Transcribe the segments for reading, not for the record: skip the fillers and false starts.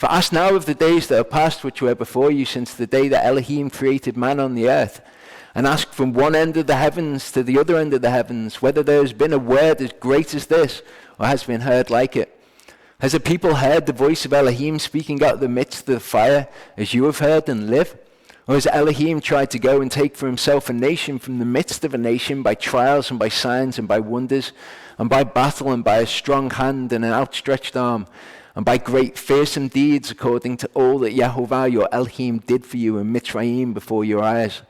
For ask now of the days that are past, which were before you, since the day that Elohim created man on the earth. And ask from one end of the heavens to the other end of the heavens, whether there has been a word as great as this, or has been heard like it. Has the people heard the voice of Elohim speaking out of the midst of the fire, as you have heard and live? Or has Elohim tried to go and take for himself a nation from the midst of a nation by trials and by signs and by wonders, and by battle and by a strong hand and an outstretched arm, and by great fearsome deeds according to all that Yehova your Elohim did for you in Mitzrayim before your eyes?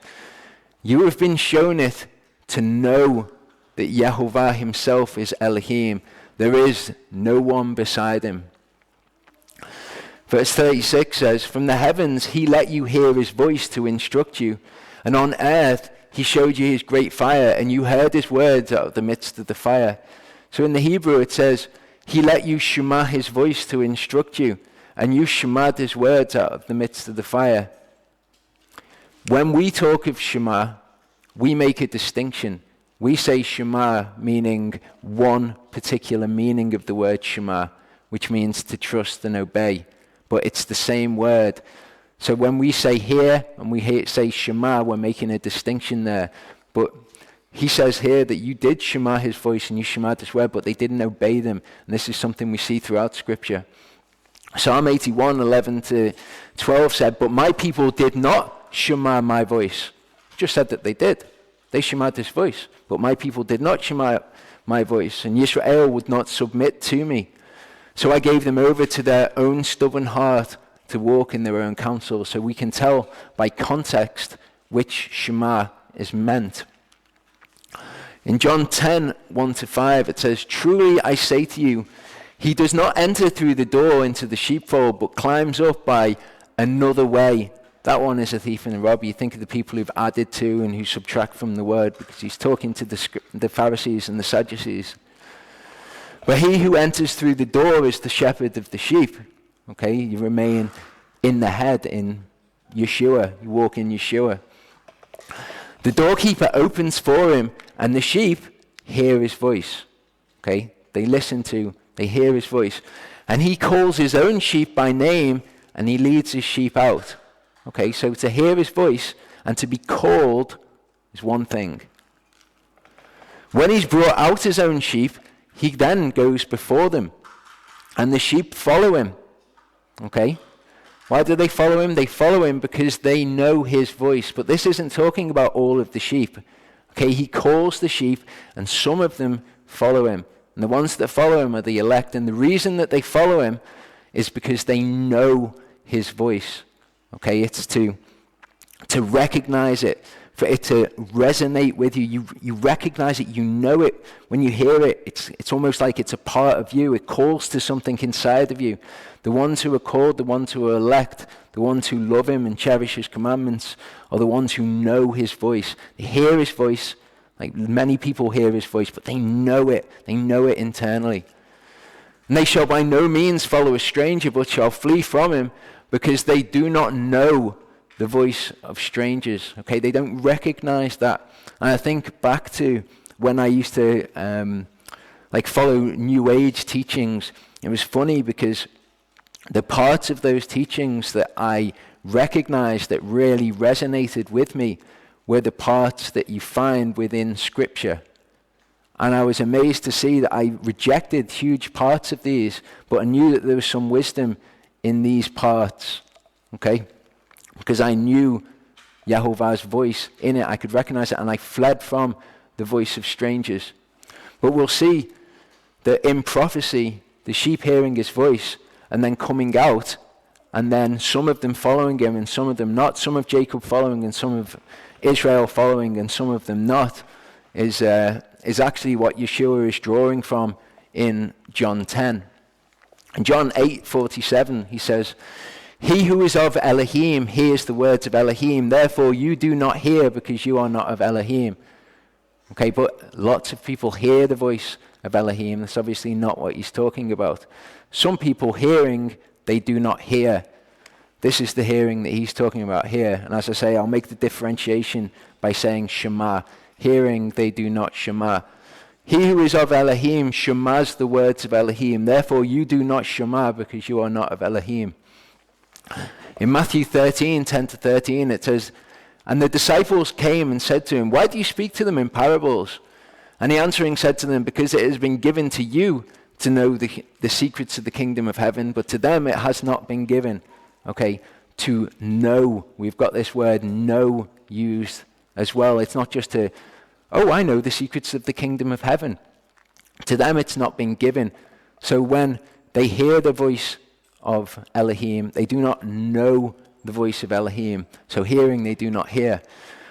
You have been shown it to know that Yehova himself is Elohim. There is no one beside him. Verse 36 says, from the heavens he let you hear his voice to instruct you, and on earth he showed you his great fire, and you heard his words out of the midst of the fire. So in the Hebrew it says, he let you shema his voice to instruct you, and you shema'd his words out of the midst of the fire. When we talk of Shema, we make a distinction. We say Shema meaning one particular meaning of the word Shema, which means to trust and obey. But it's the same word. So when we say hear and we say Shema, we're making a distinction there. But he says here that you did Shema his voice and you Shema'd his word, but they didn't obey them. And this is something we see throughout Scripture. Psalm 81, 11 to 12 said, but my people did not Shema my voice. Just said that they did. They Shema'd his voice. But my people did not Shema my voice. And Yisrael would not submit to me. So I gave them over to their own stubborn heart to walk in their own counsel. So we can tell by context which Shema is meant. In John 10, 1 to 5, it says, truly I say to you, he does not enter through the door into the sheepfold, but climbs up by another way. That one is a thief and a robber. You think of the people who've added to and who subtract from the word, because he's talking to the Pharisees and the Sadducees. But he who enters through the door is the shepherd of the sheep. Okay, you remain in the head, in Yeshua. You walk in Yeshua. The doorkeeper opens for him, and the sheep hear his voice. Okay, they hear his voice. And he calls his own sheep by name, and he leads his sheep out. Okay, so to hear his voice and to be called is one thing. When he's brought out his own sheep, he then goes before them, and the sheep follow him. Okay? Why do they follow him? They follow him because they know his voice. But this isn't talking about all of the sheep. Okay, he calls the sheep, and some of them follow him. And the ones that follow him are the elect. And the reason that they follow him is because they know his voice. Okay, it's to recognize it, for it to resonate with you. You recognize it, you know it. When you hear it, it's almost like it's a part of you. It calls to something inside of you. The ones who are called, the ones who are elect, the ones who love him and cherish his commandments, are the ones who know his voice. They hear his voice, like many people hear his voice, but they know it. They know it internally. And they shall by no means follow a stranger, but shall flee from him, because they do not know the voice of strangers. Okay, they don't recognize that. And I think back to when I used to follow New Age teachings. It was funny because the parts of those teachings that I recognized that really resonated with me were the parts that you find within Scripture. And I was amazed to see that I rejected huge parts of these, but I knew that there was some wisdom in these parts, okay? Because I knew Yehovah's voice in it. I could recognize it, and I fled from the voice of strangers. But we'll see that in prophecy, the sheep hearing his voice and then coming out, and then some of them following him and some of them not, some of Jacob following and some of Israel following and some of them not, is actually what Yeshua is drawing from in John 10. In John 8:47, he says, he who is of Elohim hears the words of Elohim. Therefore you do not hear, because you are not of Elohim. Okay, but lots of people hear the voice of Elohim. That's obviously not what he's talking about. Some people hearing, they do not hear. This is the hearing that he's talking about here. And as I say, I'll make the differentiation by saying Shema. Hearing, they do not Shema. He who is of Elohim Shemas the words of Elohim. Therefore you do not Shema, because you are not of Elohim. In Matthew 13, 10 to 13, it says, "And the disciples came and said to him, 'Why do you speak to them in parables?' And he answering said to them, 'Because it has been given to you to know the secrets of the kingdom of heaven, but to them it has not been given.'" Okay, to know. We've got this word know used as well. It's not just to, "Oh, I know the secrets of the kingdom of heaven." To them it's not been given. So when they hear the voice of Elohim, they do not know the voice of Elohim. So hearing they do not hear.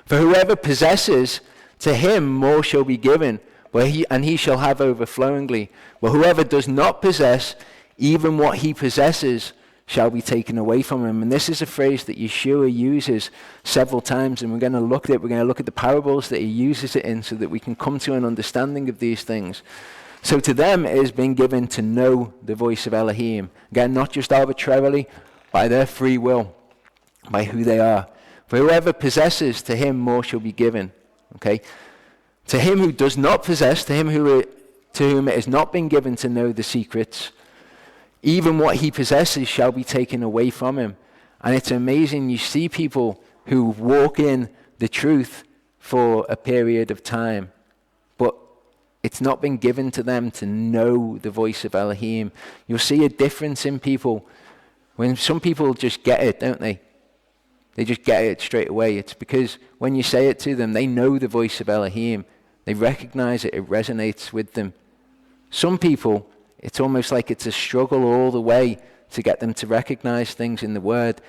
"For whoever possesses, to him more shall be given, and he shall have overflowingly. But whoever does not possess, even what he possesses shall be taken away from him." And this is a phrase that Yeshua uses several times, and we're going to look at it. We're going to look at the parables that he uses it in so that we can come to an understanding of these things. So to them it has been given to know the voice of Elohim. Again, not just arbitrarily, by their free will, by who they are. "For whoever possesses, to him more shall be given." Okay? "To him who does not possess, to whom it has not been given to know the secrets, even what he possesses shall be taken away from him." And it's amazing, you see people who walk in the truth for a period of time, but it's not been given to them to know the voice of Elohim. You'll see a difference in people when some people just get it, don't they? They just get it straight away. It's because when you say it to them, they know the voice of Elohim. They recognize it. It resonates with them. Some people, it's almost like it's a struggle all the way to get them to recognize things in the Word.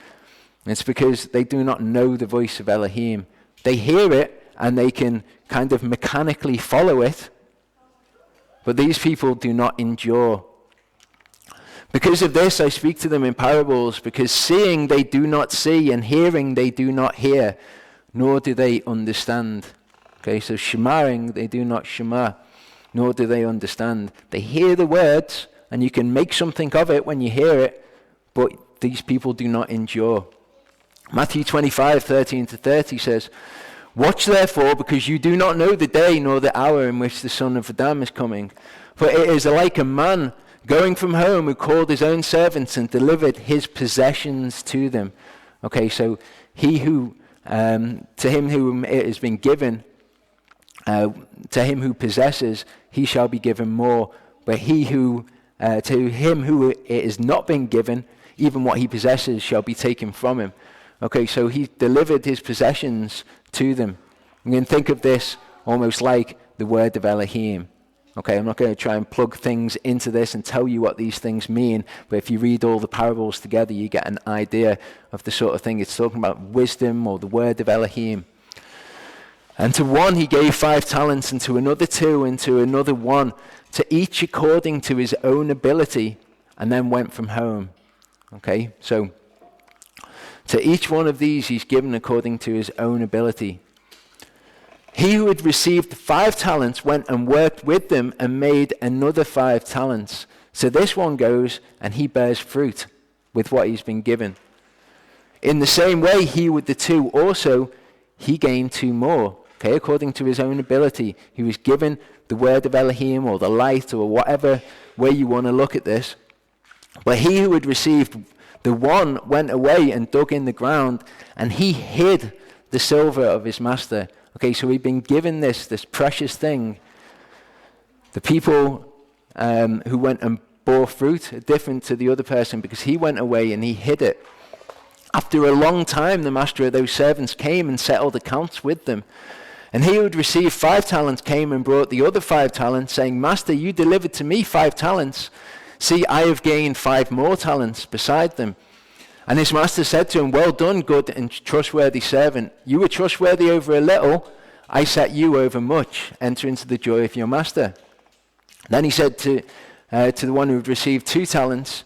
And it's because they do not know the voice of Elohim. They hear it and they can kind of mechanically follow it, but these people do not endure. "Because of this I speak to them in parables, because seeing they do not see, and hearing they do not hear, nor do they understand." Okay, so shemaing, they do not shema, nor do they understand. They hear the words, and you can make something of it when you hear it, but these people do not endure. Matthew 25, 13 to 30 says, "Watch therefore, because you do not know the day nor the hour in which the Son of Adam is coming. For it is like a man going from home who called his own servants and delivered his possessions to them." Okay, so he who, to him whom it has been given, to him who possesses, he shall be given more. But he who, to him who it has not been given, even what he possesses shall be taken from him. Okay, so he delivered his possessions to them. You can think of this almost like the word of Elohim. Okay, I'm not going to try and plug things into this and tell you what these things mean, but if you read all the parables together, you get an idea of the sort of thing it's talking about, wisdom or the word of Elohim. "And to one he gave 5 talents, and to another 2, and to another 1, to each according to his own ability, and then went from home." Okay, so to each one of these he's given according to his own ability. "He who had received 5 talents went and worked with them and made another 5 talents. So this one goes and he bears fruit with what he's been given. In the same way, he with the 2 also, he gained 2 more. Okay, according to his own ability. He was given the word of Elohim or the light or whatever way you want to look at this. But he who had received the 1 went away and dug in the ground, and he hid the silver of his master. Okay, so we've been given this precious thing. The people who went and bore fruit are different to the other person because he went away and he hid it. After a long time, the master of those servants came and settled accounts with them. And he who had received 5 talents came and brought the other 5 talents, saying, "Master, you delivered to me 5 talents. See, I have gained 5 more talents beside them." And his master said to him, "Well done, good and trustworthy servant. You were trustworthy over a little. I set you over much. Enter into the joy of your master." Then he said to the one who had received 2 talents,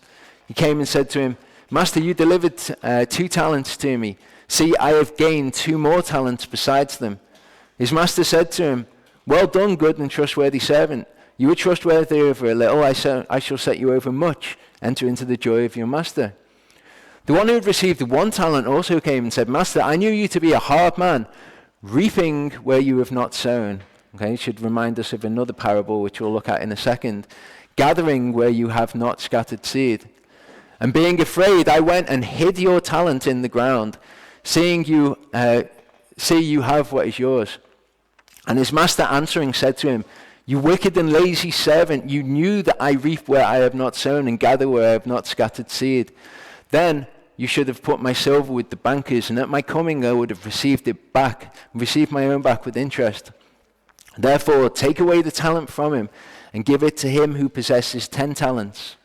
he came and said to him, "Master, you delivered 2 talents to me. See, I have gained 2 more talents besides them." His master said to him, "Well done, good and trustworthy servant. You were trustworthy over a little. I shall set you over much. Enter into the joy of your master." The one who had received 1 talent also came and said, "Master, I knew you to be a hard man, reaping where you have not sown." Okay, it should remind us of another parable which we'll look at in a second. "Gathering where you have not scattered seed. And being afraid, I went and hid your talent in the ground, see you have what is yours. And his master answering said to him, you wicked and lazy servant, you knew that I reap where I have not sown and gather where I have not scattered seed. Then you should have put my silver with the bankers, and at my coming I would have received it back, received my own back with interest. Therefore, take away the talent from him and give it to him who possesses 10 talents.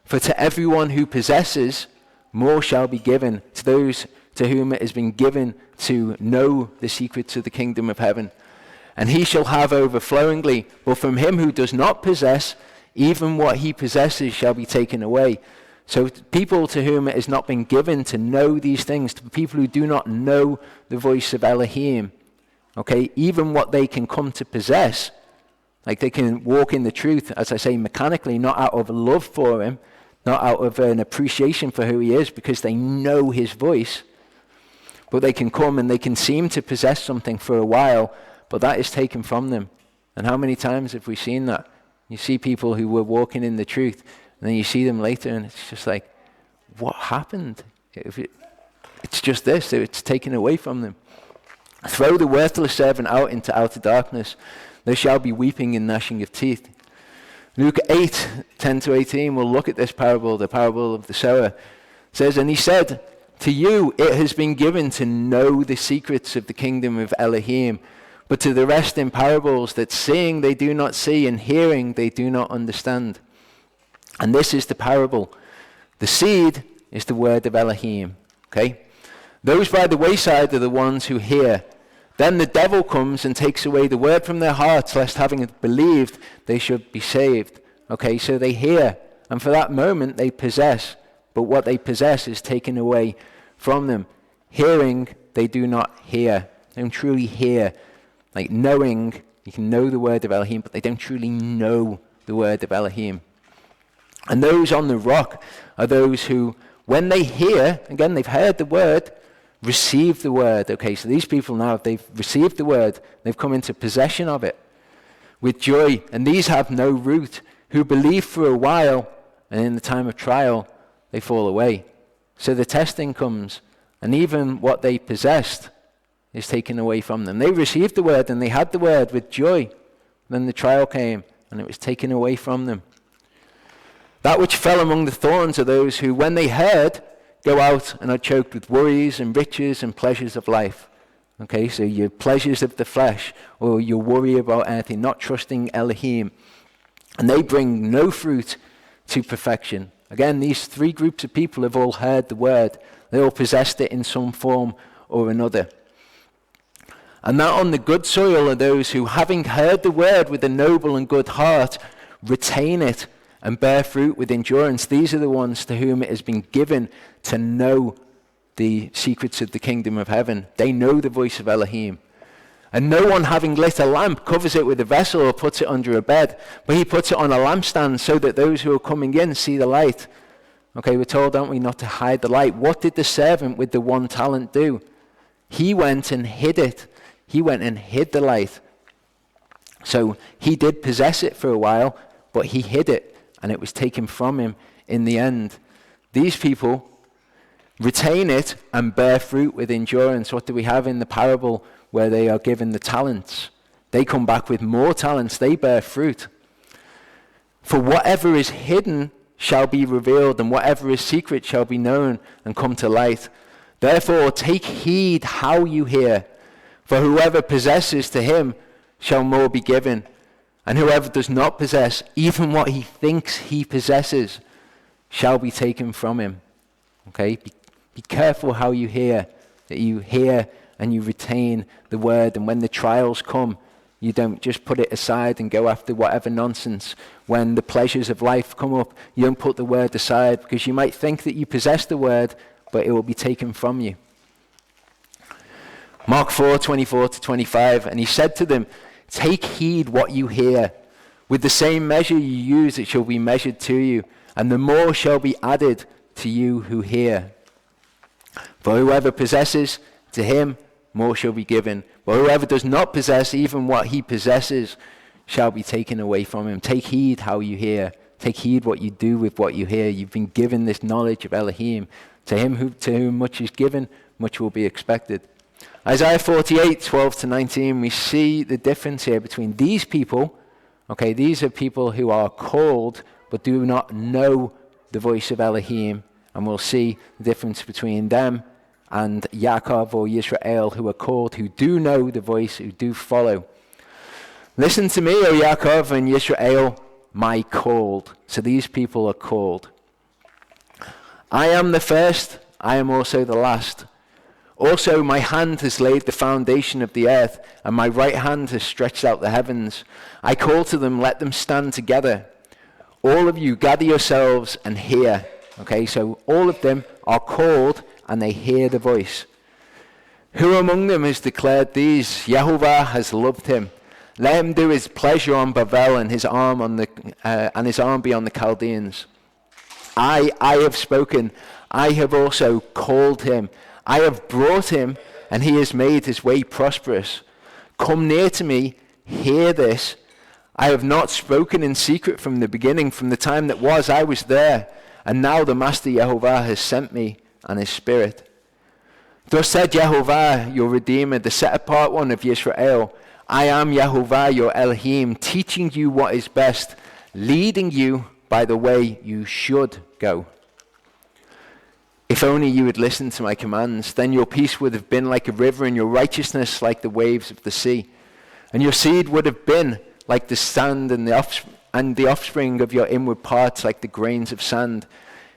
For to everyone who possesses, more shall be given, to those to whom it has been given to know the secrets of the kingdom of heaven. And he shall have overflowingly, but from him who does not possess, even what he possesses shall be taken away. So people to whom it has not been given to know these things, to people who do not know the voice of Elohim, okay, even what they can come to possess, like they can walk in the truth, as I say, mechanically, not out of love for him, not out of an appreciation for who he is, because they know his voice, but they can come and they can seem to possess something for a while, but that is taken from them. And how many times have we seen that? You see people who were walking in the truth, and then you see them later, and it's just like, what happened? It's just this, it's taken away from them. Throw the worthless servant out into outer darkness. There shall be weeping and gnashing of teeth. Luke 8:10-18, we'll look at this parable, the parable of the sower. It says, and he said, to you it has been given to know the secrets of the kingdom of Elohim, but to the rest in parables, that seeing they do not see, and hearing they do not understand. And this is the parable. The seed is the word of Elohim. Okay? Those by the wayside are the ones who hear. Then the devil comes and takes away the word from their hearts, lest having believed they should be saved. Okay, so they hear, and for that moment they possess, but what they possess is taken away from them. Hearing, they do not hear. They don't truly hear. Like knowing, you can know the word of Elohim, but they don't truly know the word of Elohim. And those on the rock are those who, when they hear, again, they've heard the word, receive the word. Okay, so these people now, they've received the word, they've come into possession of it with joy. And these have no root, who believe for a while, and in the time of trial, they fall away. So the testing comes, and even what they possessed is taken away from them. They received the word, and they had the word with joy. Then the trial came, and it was taken away from them. That which fell among the thorns are those who, when they heard, go out and are choked with worries and riches and pleasures of life. Okay, so your pleasures of the flesh, or your worry about anything, not trusting Elohim. And they bring no fruit to perfection. Again, these three groups of people have all heard the word. They all possessed it in some form or another. And that on the good soil are those who, having heard the word with a noble and good heart, retain it and bear fruit with endurance. These are the ones to whom it has been given to know the secrets of the kingdom of heaven. They know the voice of Elohim. And no one having lit a lamp covers it with a vessel or puts it under a bed, but he puts it on a lampstand so that those who are coming in see the light. Okay, we're told, aren't we, not to hide the light. What did the servant with the 1 talent do? He went and hid it. He went and hid the light. So he did possess it for a while, but he hid it, and it was taken from him in the end. These people retain it and bear fruit with endurance. What do we have in the parable where they are given the talents? They come back with more talents. They bear fruit. For whatever is hidden shall be revealed, and whatever is secret shall be known and come to light. Therefore take heed how you hear, for whoever possesses, to him shall more be given. And whoever does not possess, even what he thinks he possesses, shall be taken from him. Okay? Be careful how you hear, that you hear and you retain the word. And when the trials come, you don't just put it aside and go after whatever nonsense. When the pleasures of life come up, you don't put the word aside, because you might think that you possess the word, but it will be taken from you. Mark 4:24-25, and he said to them, take heed what you hear. With the same measure you use, it shall be measured to you, and the more shall be added to you who hear. For whoever possesses, to him more shall be given. But whoever does not possess, even what he possesses, shall be taken away from him. Take heed how you hear. Take heed what you do with what you hear. You've been given this knowledge of Elohim. To whom much is given, much will be expected. Isaiah 48, 12 to 19, we see the difference here between these people. Okay, these are people who are called but do not know the voice of Elohim. And we'll see the difference between them and Yaakov or Yisrael, who are called, who do know the voice, who do follow. Listen to me, O Yaakov and Yisrael, my called. So these people are called. I am the first, I am also the last. Also my hand has laid the foundation of the earth, and my right hand has stretched out the heavens. I call to them, let them stand together. All of you, gather yourselves and hear. Okay, so all of them are called, and they hear the voice. Who among them has declared these? Yehova has loved him. Let him do his pleasure on Bavel, and his arm be on the Chaldeans. I have spoken. I have also called him. I have brought him, and he has made his way prosperous. Come near to me, hear this. I have not spoken in secret from the beginning, from the time that was, I was there. And now the Master Yehova has sent me, and his Spirit. Thus said Yehova, your Redeemer, the set-apart one of Yisrael, I am Yehova, your Elohim, teaching you what is best, leading you by the way you should go. If only you would listen to my commands, then your peace would have been like a river, and your righteousness like the waves of the sea. And your seed would have been like the sand, and the offspring of your inward parts like the grains of sand.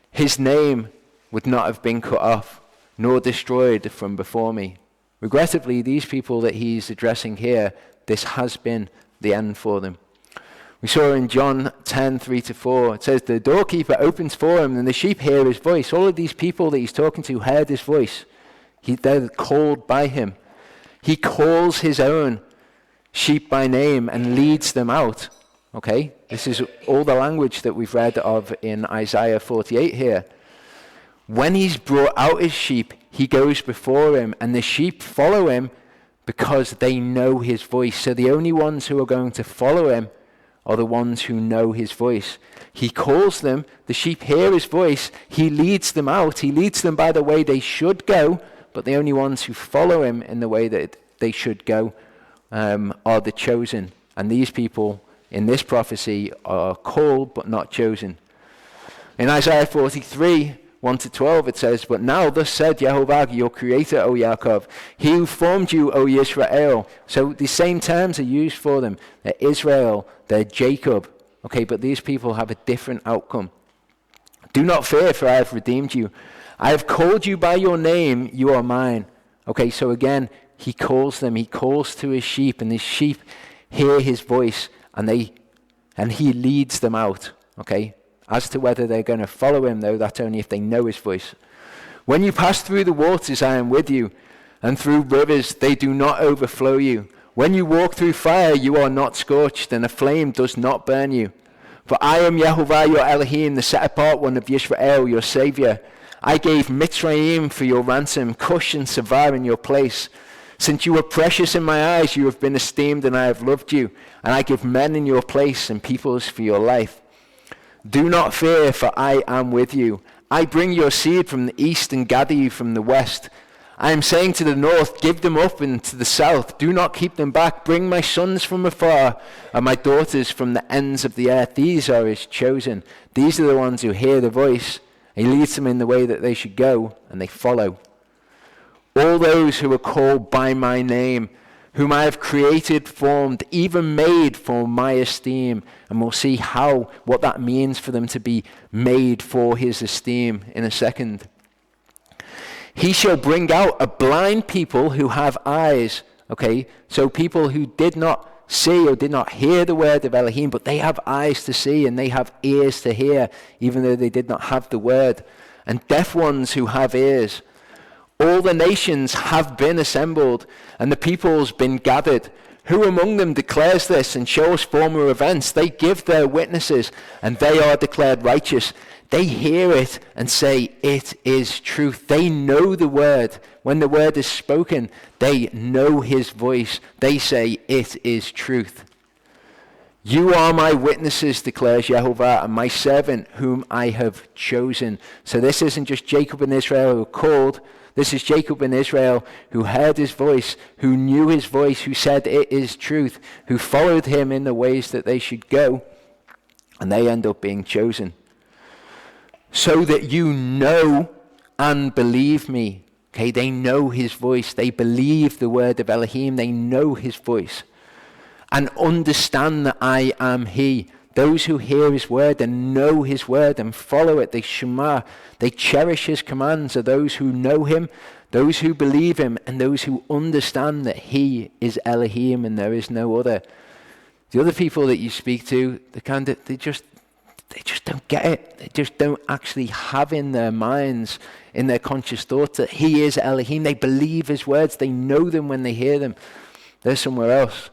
His name would not have been cut off, nor destroyed from before me. Regrettably, these people that he's addressing here, this has been the end for them. We saw in John 10, 3-4, it says, the doorkeeper opens for him, and the sheep hear his voice. All of these people that he's talking to heard his voice. They're called by him. He calls his own sheep by name and leads them out. Okay? This is all the language that we've read of in Isaiah 48 here. When he's brought out his sheep, he goes before him, and the sheep follow him because they know his voice. So the only ones who are going to follow him are the ones who know his voice. He calls them, the sheep hear his voice, he leads them out, he leads them by the way they should go, but the only ones who follow him in the way that they should go are the chosen. And these people in this prophecy are called but not chosen. In Isaiah 43, 1-12, it says, but now thus said Yehovah, your creator, O Yaakov, he who formed you, O Yisrael. So the same terms are used for them. They're Israel, they're Jacob. Okay, but these people have a different outcome. Do not fear, for I have redeemed you. I have called you by your name, you are mine. Okay, so again, he calls them, he calls to his sheep, and his sheep hear his voice, and he leads them out. Okay, as to whether they're going to follow him, though, that's only if they know his voice. When you pass through the waters, I am with you, and through rivers, they do not overflow you. When you walk through fire, you are not scorched, and a flame does not burn you. For I am Yehovah, your Elohim, the set-apart one of Yisrael, your Savior. I gave Mitzrayim for your ransom, Cush and Savar in your place. Since you were precious in my eyes, you have been esteemed, and I have loved you. And I give men in your place and peoples for your life. Do not fear, for I am with you. I bring your seed from the east and gather you from the west. I am saying to the north, give them up, and to the south, do not keep them back. Bring my sons from afar and my daughters from the ends of the earth. These are his chosen. These are the ones who hear the voice. He leads them in the way that they should go, and they follow. All those who are called by my name, whom I have created, formed, even made for my esteem. And we'll see what that means for them to be made for his esteem in a second. He shall bring out a blind people who have eyes. Okay, so people who did not see or did not hear the word of Elohim, but they have eyes to see and they have ears to hear, even though they did not have the word. And deaf ones who have ears. All the nations have been assembled, and the peoples been gathered. Who among them declares this and shows former events? They give their witnesses, and they are declared righteous. They hear it and say, it is truth. They know the word. When the word is spoken, they know his voice. They say, it is truth. You are my witnesses, declares Yehova, and my servant whom I have chosen. So this isn't just Jacob and Israel who are called. This is Jacob and Israel who heard his voice, who knew his voice, who said it is truth, who followed him in the ways that they should go. And they end up being chosen. So that you know and believe me. Okay, they know his voice. They believe the word of Elohim. They know his voice. And understand that I am he. Those who hear his word and know his word and follow it, they Shema, they cherish his commands, are those who know him, those who believe him, and those who understand that he is Elohim and there is no other. The other people that you speak to, they just don't get it. They just don't actually have in their minds, in their conscious thoughts, that he is Elohim. They believe his words. They know them when they hear them. They're somewhere else.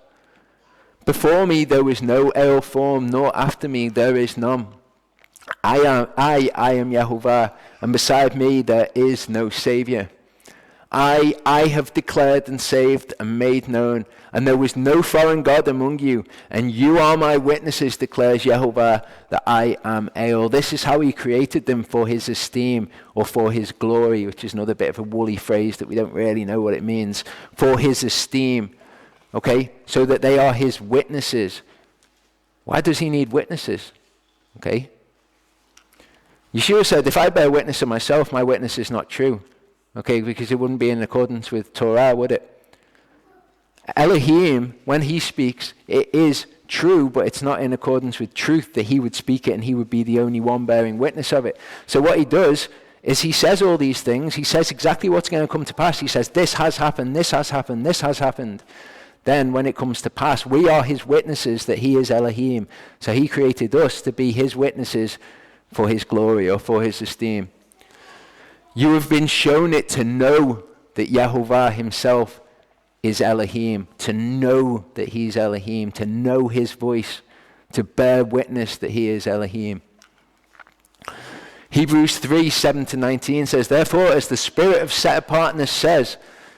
Before me there was no El form, nor after me there is none. I am Yehova, and beside me there is no Savior. I have declared and saved and made known, and there was no foreign God among you, and you are my witnesses, declares Yehova, that I am El. This is how he created them, for his esteem, or for his glory, which is another bit of a woolly phrase that we don't really know what it means. For his esteem. Okay, so that they are his witnesses. Why does he need witnesses? Okay. Yeshua said, if I bear witness of myself, my witness is not true. Okay, because it wouldn't be in accordance with Torah, would it? Elohim, when he speaks, it is true, but it's not in accordance with truth that he would speak it and he would be the only one bearing witness of it. So what he does is he says all these things. He says exactly what's going to come to pass. He says, this has happened, this has happened, this has happened. Then when it comes to pass, we are his witnesses that he is Elohim. So he created us to be his witnesses for his glory or for his esteem. You have been shown it to know that Yehovah himself is Elohim, to know that he's Elohim, to know his voice, to bear witness that he is Elohim. Hebrews 3:7-19 says, therefore, as the spirit of set apartness says,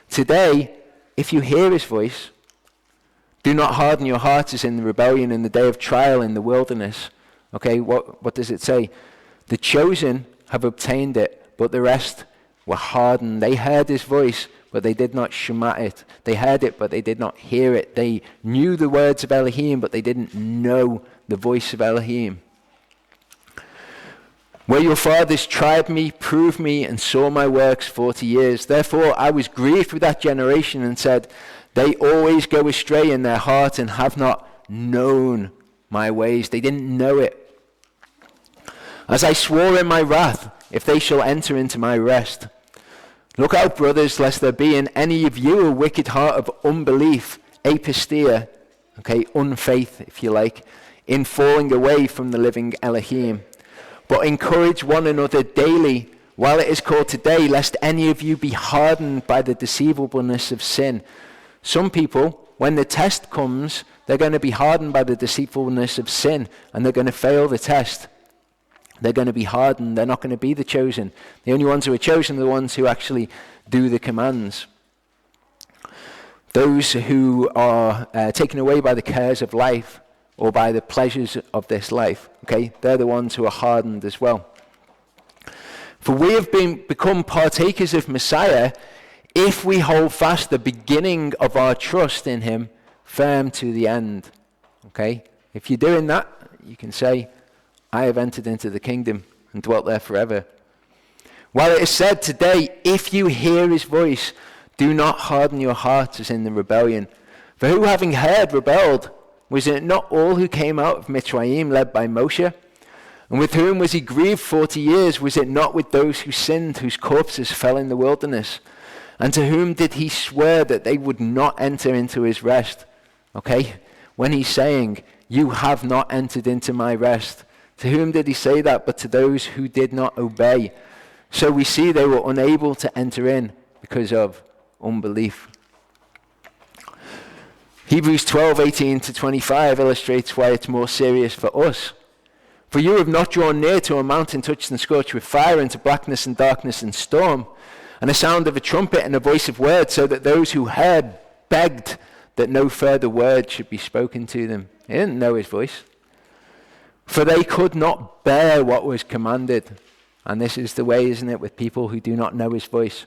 today, if you hear his voice, do not harden your hearts as in the rebellion in the day of trial in the wilderness. Okay, what does it say? The chosen have obtained it, but the rest were hardened. They heard his voice, but they did not Shema it. They heard it, but they did not hear it. They knew the words of Elohim, but they didn't know the voice of Elohim. Where your fathers tried me, proved me, and saw my works 40 years. Therefore I was grieved with that generation and said, they always go astray in their heart and have not known my ways. They didn't know it. As I swore in my wrath, if they shall enter into my rest. Look out, brothers, lest there be in any of you a wicked heart of unbelief, apistia, okay, unfaith, if you like, in falling away from the living Elohim. But encourage one another daily, while it is called today, lest any of you be hardened by the deceivableness of sin. Some people, when the test comes, they're going to be hardened by the deceitfulness of sin, and they're going to fail the test. They're going to be hardened. They're not going to be the chosen. The only ones who are chosen are the ones who actually do the commands. Those who are taken away by the cares of life or by the pleasures of this life, okay, they're the ones who are hardened as well. For we have become partakers of Messiah if we hold fast the beginning of our trust in him firm to the end. Okay? If you're doing that, you can say, I have entered into the kingdom and dwelt there forever. While it is said today, if you hear his voice, do not harden your hearts as in the rebellion. For who having heard rebelled? Was it not all who came out of Mitzrayim led by Moshe? And with whom was he grieved 40 years? Was it not with those who sinned, whose corpses fell in the wilderness? And to whom did he swear that they would not enter into his rest? Okay, when he's saying, you have not entered into my rest. To whom did he say that? But to those who did not obey. So we see they were unable to enter in because of unbelief. Hebrews 12:18-25 illustrates why it's more serious for us. For you have not drawn near to a mountain touched and scorched with fire, into blackness and darkness and storm, and a sound of a trumpet and a voice of words, so that those who heard begged that no further word should be spoken to them. They didn't know his voice. For they could not bear what was commanded. And this is the way, isn't it, with people who do not know his voice.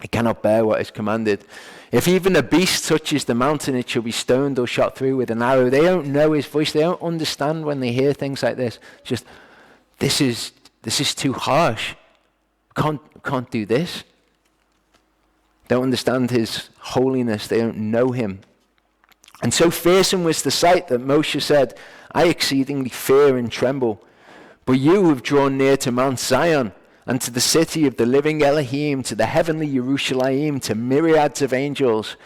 They cannot bear what is commanded. If even a beast touches the mountain, it shall be stoned or shot through with an arrow. They don't know his voice. They don't understand when they hear things like this. Just, this is too harsh. Can't do this. Don't understand his holiness. They don't know him. And so fearsome was the sight that Moshe said, I exceedingly fear and tremble. But you have drawn near to Mount Zion, and to the city of the living Elohim, to the heavenly Jerusalem, to myriads of angels,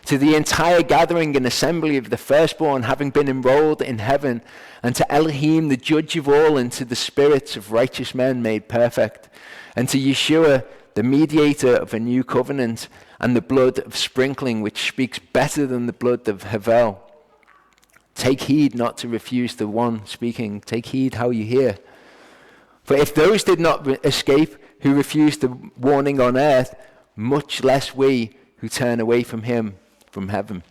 to the entire gathering and assembly of the firstborn having been enrolled in heaven, and to Elohim, the judge of all, and to the spirits of righteous men made perfect, and to Yeshua, the mediator of a new covenant, and the blood of sprinkling, which speaks better than the blood of Havel. Take heed not to refuse the one speaking. Take heed how you hear. For if those did not escape who refused the warning on earth, much less we who turn away from him from heaven.